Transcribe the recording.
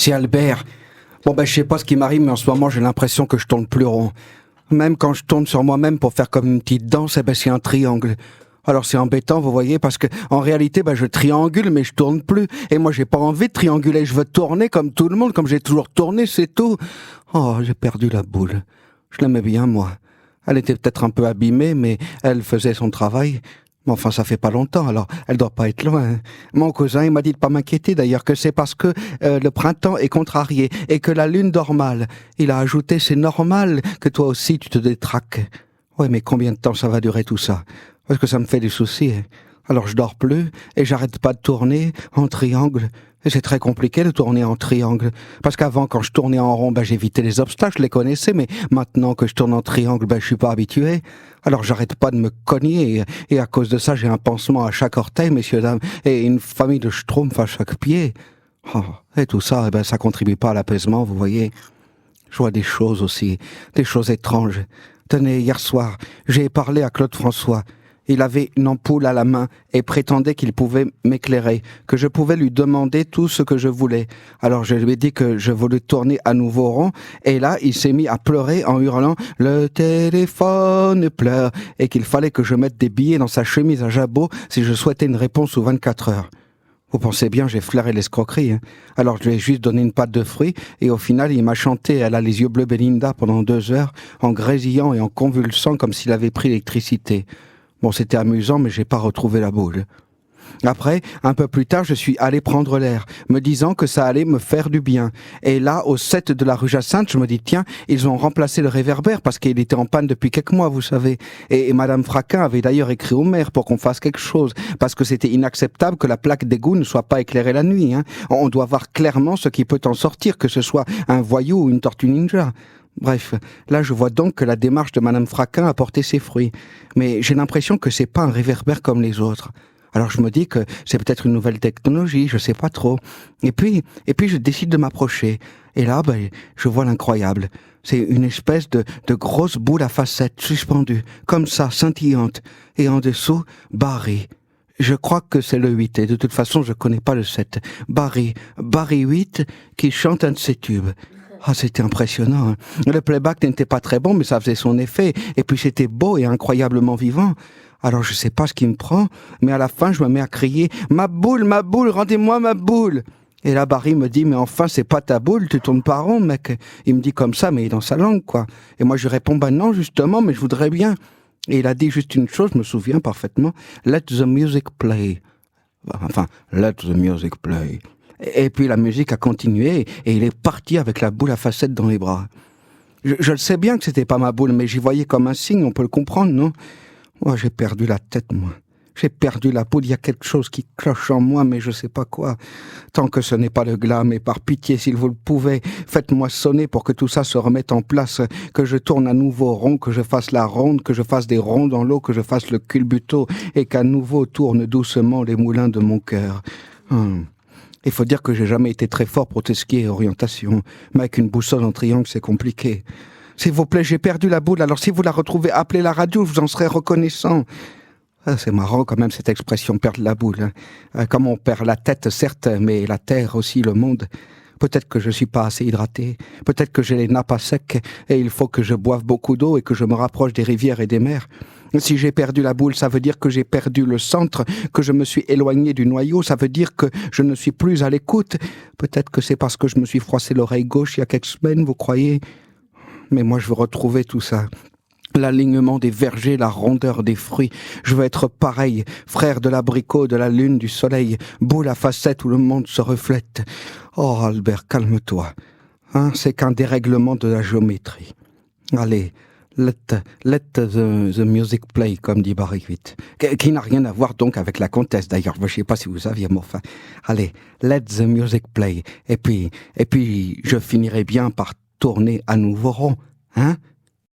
C'est Albert. Bon je sais pas ce qui m'arrive, mais en ce moment j'ai l'impression que je tourne plus rond. Même quand je tourne sur moi-même pour faire comme une petite danse, c'est un triangle. Alors c'est embêtant, vous voyez, parce que en réalité, je triangule, mais je tourne plus. Et moi, j'ai pas envie de trianguler. Je veux tourner comme tout le monde, comme j'ai toujours tourné, c'est tout. Oh, j'ai perdu la boule. Je l'aimais bien, moi. Elle était peut-être un peu abîmée, mais elle faisait son travail. Mais enfin, ça fait pas longtemps, alors elle doit pas être loin. Mon cousin, il m'a dit de pas m'inquiéter d'ailleurs, que c'est parce que le printemps est contrarié et que la lune dort mal. Il a ajouté, c'est normal que toi aussi tu te détraques. Ouais, mais combien de temps ça va durer tout ça? Parce que ça me fait des soucis. Alors je dors plus et j'arrête pas de tourner en triangle. Et c'est très compliqué de tourner en triangle. Parce qu'avant, quand je tournais en rond, j'évitais les obstacles, je les connaissais, mais maintenant que je tourne en triangle, je suis pas habitué. Alors j'arrête pas de me cogner, et à cause de ça, j'ai un pansement à chaque orteil, messieurs, dames, et une famille de schtroumpfs à chaque pied. Oh, et tout ça, ça contribue pas à l'apaisement, vous voyez. Je vois des choses aussi, des choses étranges. Tenez, hier soir, j'ai parlé à Claude François. Il avait une ampoule à la main et prétendait qu'il pouvait m'éclairer, que je pouvais lui demander tout ce que je voulais. Alors je lui ai dit que je voulais tourner à nouveau rond, et là il s'est mis à pleurer en hurlant « Le téléphone pleure » et qu'il fallait que je mette des billets dans sa chemise à jabot si je souhaitais une réponse sous 24 heures. Vous pensez bien, j'ai flairé l'escroquerie. Alors je lui ai juste donné une pâte de fruits, et au final il m'a chanté « Elle a les yeux bleus Belinda » pendant 2 heures, en grésillant et en convulsant comme s'il avait pris l'électricité. Bon, c'était amusant, mais j'ai pas retrouvé la boule. Après, un peu plus tard, je suis allé prendre l'air, me disant que ça allait me faire du bien. Et là, au 7 de la rue Jacinthe, je me dis, tiens, ils ont remplacé le réverbère parce qu'il était en panne depuis quelques mois, vous savez. Et Madame Fraquin avait d'ailleurs écrit au maire pour qu'on fasse quelque chose, parce que c'était inacceptable que la plaque d'égout ne soit pas éclairée la nuit. On doit voir clairement ce qui peut en sortir, que ce soit un voyou ou une tortue ninja. Bref, là je vois donc que la démarche de Madame Fraquin a porté ses fruits. Mais j'ai l'impression que c'est pas un réverbère comme les autres. Alors je me dis que c'est peut-être une nouvelle technologie, je sais pas trop. Et puis je décide de m'approcher. Et là, je vois l'incroyable. C'est une espèce de grosse boule à facettes suspendue, comme ça, scintillante. Et en dessous, Barry. Je crois que c'est le 8, et de toute façon je connais pas le 7. Barry 8, qui chante un de ses tubes. Ah, c'était impressionnant. Le playback n'était pas très bon, mais ça faisait son effet. Et puis c'était beau et incroyablement vivant. Alors je sais pas ce qui me prend, mais à la fin je me mets à crier « Ma boule, rendez-moi ma boule !» Et là Barry me dit « Mais enfin, c'est pas ta boule, tu tournes pas rond, mec !» Il me dit comme ça, mais dans sa langue, quoi. Et moi je réponds « non, justement, mais je voudrais bien. » Et il a dit juste une chose, je me souviens parfaitement « Let the music play. » Enfin, « Let the music play. » Et puis la musique a continué, et il est parti avec la boule à facettes dans les bras. Je le sais bien que c'était pas ma boule, mais j'y voyais comme un signe, on peut le comprendre, non ? Moi, j'ai perdu la tête, moi. J'ai perdu la boule, il y a quelque chose qui cloche en moi, mais je sais pas quoi. Tant que ce n'est pas le glas, mais par pitié, s'il vous le pouvez, faites-moi sonner pour que tout ça se remette en place, que je tourne à nouveau rond, que je fasse la ronde, que je fasse des ronds dans l'eau, que je fasse le culbuto, et qu'à nouveau tournent doucement les moulins de mon cœur. Il faut dire que j'ai jamais été très fort pour tout ce qui est orientation, mais avec une boussole en triangle, c'est compliqué. S'il vous plaît, j'ai perdu la boule, alors si vous la retrouvez, appelez la radio, je vous en serai reconnaissant. Ah, c'est marrant quand même cette expression, perdre la boule. Comme on perd la tête, certes, mais la terre aussi, le monde. Peut-être que je suis pas assez hydraté, peut-être que j'ai les nappes à sec, et il faut que je boive beaucoup d'eau et que je me rapproche des rivières et des mers. Si j'ai perdu la boule, ça veut dire que j'ai perdu le centre, que je me suis éloigné du noyau, ça veut dire que je ne suis plus à l'écoute. Peut-être que c'est parce que je me suis froissé l'oreille gauche il y a quelques semaines, vous croyez ? Mais moi, je veux retrouver tout ça. L'alignement des vergers, la rondeur des fruits. Je veux être pareil, frère de l'abricot, de la lune, du soleil, boule à facettes où le monde se reflète. Oh, Albert, calme-toi. C'est qu'un dérèglement de la géométrie. Allez, let the music play, comme dit Barry 8. Qui n'a rien à voir donc avec la comtesse, d'ailleurs. Je sais pas si vous saviez, mais enfin. Allez, let the music play. Et puis, je finirai bien par tourner à nouveau rond,